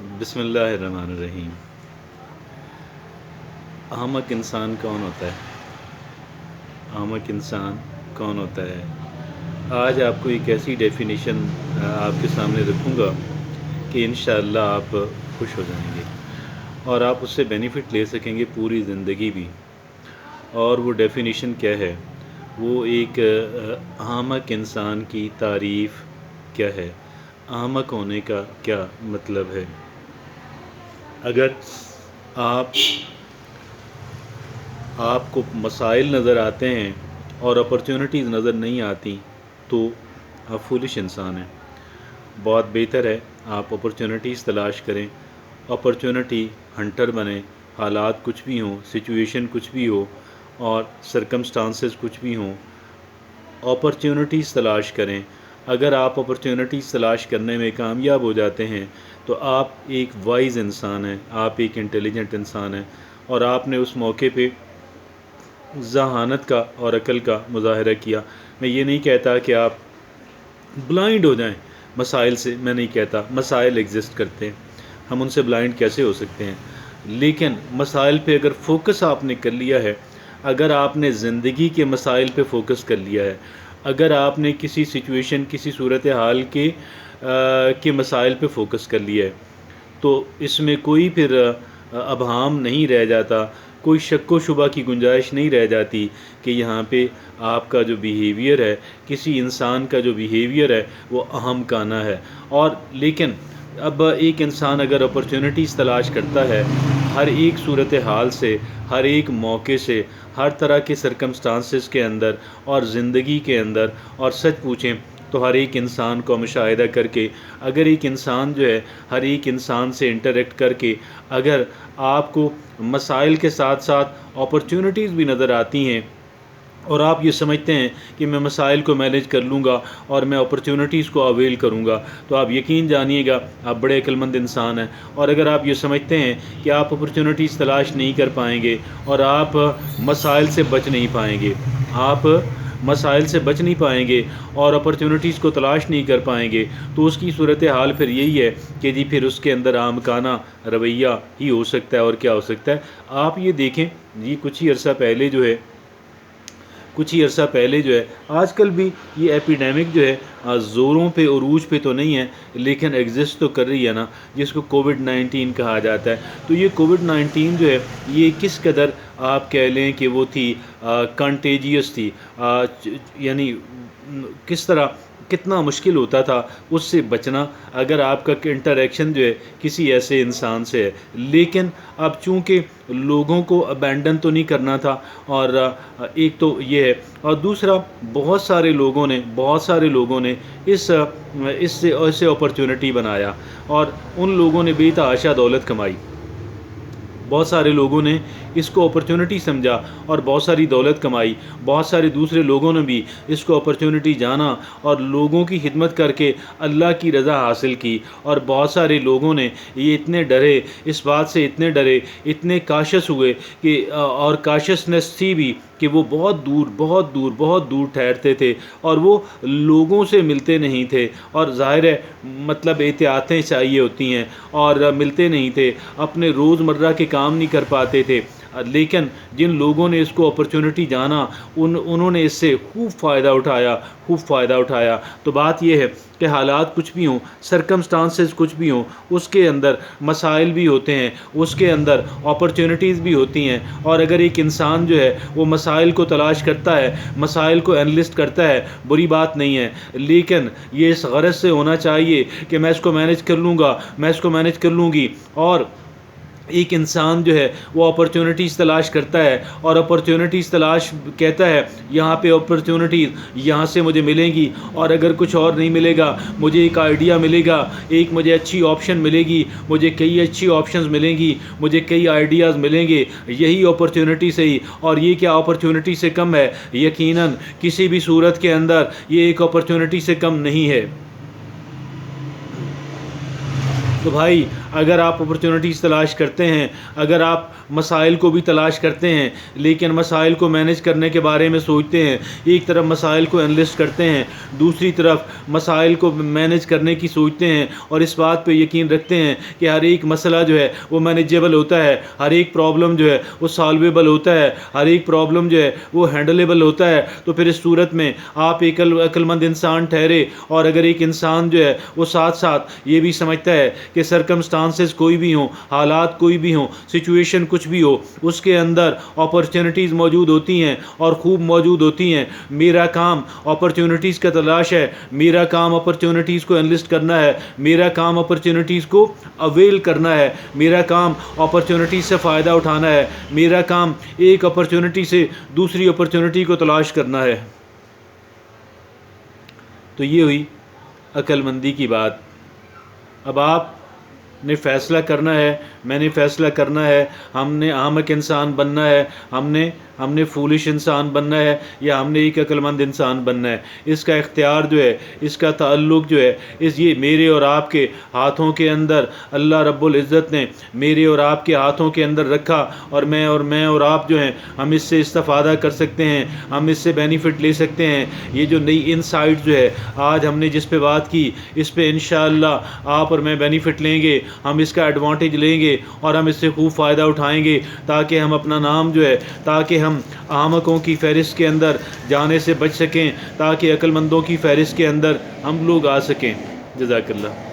بسم اللہ الرحمن الرحیم۔ احمق انسان کون ہوتا ہے؟ احمق انسان کون ہوتا ہے؟ آج آپ کو ایک ایسی ڈیفینیشن آپ کے سامنے رکھوں گا کہ انشاءاللہ آپ خوش ہو جائیں گے اور آپ اس سے بینیفٹ لے سکیں گے پوری زندگی بھی۔ اور وہ ڈیفینیشن کیا ہے؟ وہ ایک احمق انسان کی تعریف کیا ہے؟ احمق ہونے کا کیا مطلب ہے؟ اگر آپ کو مسائل نظر آتے ہیں اور اپرچونٹیز نظر نہیں آتی تو آپ فولش انسان ہیں۔ بہت بہتر ہے آپ اپرچونٹیز تلاش کریں، اپرچونٹی ہنٹر بنیں، حالات کچھ بھی ہوں، سچویشن کچھ بھی ہو اور سرکمسٹانسز کچھ بھی ہوں، اپرچونٹیز تلاش کریں۔ اگر آپ اپرچونٹیز تلاش کرنے میں کامیاب ہو جاتے ہیں تو آپ ایک وائز انسان ہیں، آپ ایک انٹیلیجنٹ انسان ہیں اور آپ نے اس موقع پہ ذہانت کا اور عقل کا مظاہرہ کیا۔ میں یہ نہیں کہتا کہ آپ بلائنڈ ہو جائیں مسائل سے، میں نہیں کہتا، مسائل ایگزسٹ کرتے ہیں، ہم ان سے بلائنڈ کیسے ہو سکتے ہیں، لیکن مسائل پہ اگر فوکس آپ نے کر لیا ہے، اگر آپ نے زندگی کے مسائل پہ فوکس کر لیا ہے، اگر آپ نے کسی سچویشن کسی صورتحال کے مسائل پہ فوکس کر لیا ہے تو اس میں کوئی پھر ابہام نہیں رہ جاتا، کوئی شک و شبہ کی گنجائش نہیں رہ جاتی کہ یہاں پہ آپ کا جو بیہیویئر ہے، کسی انسان کا جو بیہیویئر ہے وہ اہم کانا ہے۔ اور لیکن اب ایک انسان اگر اپرچونٹیز تلاش کرتا ہے ہر ایک صورتحال سے، ہر ایک موقع سے، ہر طرح کے سرکمسٹانسز کے اندر اور زندگی کے اندر، اور سچ پوچھیں تو ہر ایک انسان کو مشاہدہ کر کے، اگر ایک انسان جو ہے ہر ایک انسان سے انٹریکٹ کر کے اگر آپ کو مسائل کے ساتھ ساتھ اپرچونٹیز بھی نظر آتی ہیں اور آپ یہ سمجھتے ہیں کہ میں مسائل کو مینیج کر لوں گا اور میں اپرچونٹیز کو اویل کروں گا، تو آپ یقین جانیے گا آپ بڑے عقلمند انسان ہیں۔ اور اگر آپ یہ سمجھتے ہیں کہ آپ اپرچونٹیز تلاش نہیں کر پائیں گے اور آپ مسائل سے بچ نہیں پائیں گے، آپ مسائل سے بچ نہیں پائیں گے اور اپرچونٹیز کو تلاش نہیں کر پائیں گے، تو اس کی صورتحال پھر یہی ہے کہ جی پھر اس کے اندر احمقانہ رویہ ہی ہو سکتا ہے۔ اور کیا ہو سکتا ہے؟ آپ یہ دیکھیں جی کچھ ہی عرصہ پہلے جو ہے آج کل بھی یہ ایپیڈیمک جو ہے زوروں پہ عروج پہ تو نہیں ہے لیکن ایگزسٹ تو کر رہی ہے نا، جس کو کووڈ-19 کہا جاتا ہے۔ تو یہ کووڈ-19 جو ہے یہ کس قدر آپ کہہ لیں کہ وہ تھی کنٹیجیس تھی، یعنی کس طرح کتنا مشکل ہوتا تھا اس سے بچنا اگر آپ کا انٹریکشن جو ہے کسی ایسے انسان سے ہے۔ لیکن اب چونکہ لوگوں کو ابینڈن تو نہیں کرنا تھا، اور ایک تو یہ ہے، اور دوسرا بہت سارے لوگوں نے اس سے اپرچونٹی بنایا اور ان لوگوں نے بے تحاشا دولت کمائی۔ بہت سارے لوگوں نے اس کو اپرچونٹی سمجھا اور بہت ساری دولت کمائی، بہت سارے دوسرے لوگوں نے بھی اس کو اپرچونٹی جانا اور لوگوں کی خدمت کر کے اللہ کی رضا حاصل کی۔ اور بہت سارے لوگوں نے یہ اتنے ڈرے، اس بات سے اتنے ڈرے، اتنے کاشس ہوئے کہ اور کاشسنس تھی بھی کہ وہ بہت دور ٹھہرتے تھے اور وہ لوگوں سے ملتے نہیں تھے، اور ظاہر ہے مطلب احتیاطیں چاہیے ہوتی ہیں، اور ملتے نہیں تھے، اپنے روزمرہ کے کام نہیں کر پاتے تھے۔ لیکن جن لوگوں نے اس کو اپرچونٹی جانا انہوں نے اس سے خوب فائدہ اٹھایا۔ تو بات یہ ہے کہ حالات کچھ بھی ہوں، سرکمسٹانسز کچھ بھی ہوں، اس کے اندر مسائل بھی ہوتے ہیں، اس کے اندر اپرچونٹیز بھی ہوتی ہیں، اور اگر ایک انسان جو ہے وہ مسائل کو تلاش کرتا ہے، مسائل کو انالسٹ کرتا ہے، بری بات نہیں ہے، لیکن یہ اس غرض سے ہونا چاہیے کہ میں اس کو مینیج کر لوں گا، میں اس کو مینیج کر لوں گی۔ اور ایک انسان جو ہے وہ اپرچونٹیز تلاش کرتا ہے اور اپرچونٹیز تلاش کہتا ہے یہاں پہ اپرچونٹیز یہاں سے مجھے ملیں گی، اور اگر کچھ اور نہیں ملے گا مجھے ایک آئیڈیا ملے گا، ایک مجھے اچھی آپشن ملے گی، مجھے کئی اچھی آپشنز ملیں گی، مجھے کئی آئیڈیاز ملیں گے، یہی اپرچونٹی سے ہی۔ اور یہ کیا اپرچونٹی سے کم ہے؟ یقیناً کسی بھی صورت کے اندر یہ ایک اپرچونٹی سے کم نہیں ہے۔ تو بھائی اگر آپ اپرچونٹیز تلاش کرتے ہیں، اگر آپ مسائل کو بھی تلاش کرتے ہیں لیکن مسائل کو مینیج کرنے کے بارے میں سوچتے ہیں، ایک طرف مسائل کو انلسٹ کرتے ہیں، دوسری طرف مسائل کو مینیج کرنے کی سوچتے ہیں اور اس بات پہ یقین رکھتے ہیں کہ ہر ایک مسئلہ جو ہے وہ مینیجیبل ہوتا ہے، ہر ایک پرابلم جو ہے وہ سالویبل ہوتا ہے، ہر ایک پرابلم جو ہے وہ ہینڈلیبل ہوتا ہے، تو پھر اس صورت میں آپ ایک عقل مند انسان ٹھہرے۔ اور اگر ایک انسان جو ہے وہ ساتھ ساتھ یہ بھی سمجھتا ہے کہ سرکمسٹانسز کوئی بھی ہوں، حالات کوئی بھی ہوں، سچویشن کچھ بھی ہو، اس کے اندر اپرچونٹیز موجود ہوتی ہیں اور خوب موجود ہوتی ہیں، میرا کام اپرچونٹیز کا تلاش ہے، میرا کام اپرچونٹیز کو انلسٹ کرنا ہے، میرا کام اپرچونٹیز کو اویل کرنا ہے، میرا کام اپرچونٹیز سے فائدہ اٹھانا ہے، میرا کام ایک اپرچونٹی سے دوسری اپرچونٹی کو تلاش کرنا ہے۔ تو یہ ہوئی عقل مندی کی بات۔ اب آپ نے فیصلہ کرنا ہے، میں نے فیصلہ کرنا ہے، ہم نے احمق انسان بننا ہے، ہم نے فولش انسان بننا ہے، یا ہم نے ایک عقل مند انسان بننا ہے۔ اس کا اختیار جو ہے، اس کا تعلق جو ہے، یہ میرے اور آپ کے ہاتھوں کے اندر اللہ رب العزت نے میرے اور آپ کے ہاتھوں کے اندر رکھا، اور میں اور آپ جو ہیں ہم اس سے استفادہ کر سکتے ہیں، ہم اس سے بینیفٹ لے سکتے ہیں۔ یہ جو نئی انسائٹ جو ہے آج ہم نے جس پہ بات کی، اس پہ انشاءاللہ آپ اور میں بینیفٹ لیں گے، ہم اس کا ایڈوانٹیج لیں گے اور ہم اس سے خوب فائدہ اٹھائیں گے، تاکہ ہم اپنا نام جو ہے، تاکہ ہم احمقوں کی فہرست کے اندر جانے سے بچ سکیں، تاکہ عقل مندوں کی فہرست کے اندر ہم لوگ آ سکیں۔ جزاک اللہ۔